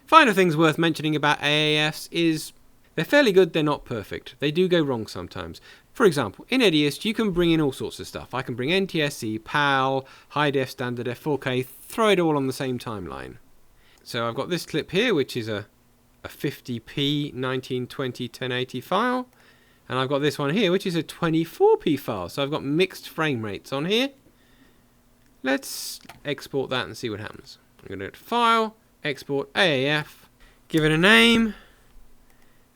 Final things worth mentioning about AAFs is they're fairly good, they're not perfect. They do go wrong sometimes. For example, in Ediest, you can bring in all sorts of stuff. I can bring NTSC, PAL, high def, standard def, 4K, throw it all on the same timeline. So I've got this clip here, which is a 50p 1920 1080 file. And I've got this one here, which is a 24p file. So I've got mixed frame rates on here. Let's export that and see what happens. I'm going to go to File, Export AAF, give it a name.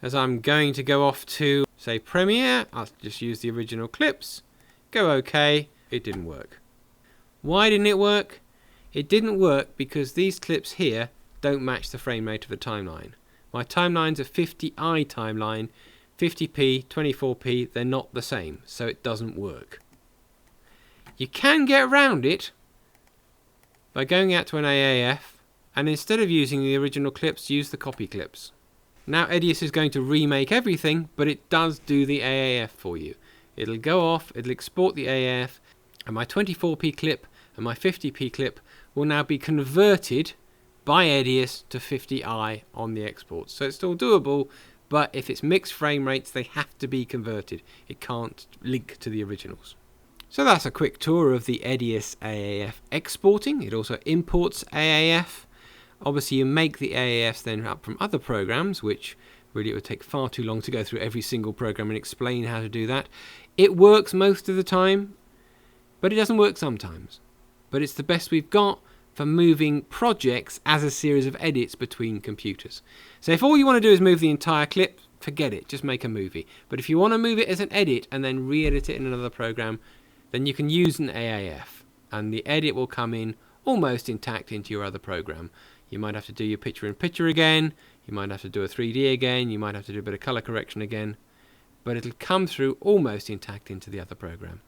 As I'm going to go off to, say, Premiere, I'll just use the original clips. Go OK. It didn't work. Why didn't it work? It didn't work because these clips here don't match the frame rate of the timeline. My timeline's a 50i timeline, 50p, 24p, they're not the same, so it doesn't work. You can get around it by going out to an AAF, and instead of using the original clips, use the copy clips. Now Ediest is going to remake everything, but it does do the AAF for you. It'll go off, it'll export the AAF, and my 24p clip and my 50p clip will now be converted by Ediest to 50i on the export. So it's still doable, but if it's mixed frame rates, they have to be converted. It can't link to the originals. So that's a quick tour of the Ediest AAF exporting. It also imports AAF. Obviously you make the AAFs then up from other programs, which really it would take far too long to go through every single program and explain how to do that. It works most of the time, but it doesn't work sometimes. But it's the best we've got for moving projects as a series of edits between computers. So if all you want to do is move the entire clip, forget it, just make a movie. But if you want to move it as an edit and then re-edit it in another program, then you can use an AAF and the edit will come in almost intact into your other program. You might have to do your picture-in-picture again, you might have to do a 3D again, you might have to do a bit of color correction again, but it'll come through almost intact into the other program.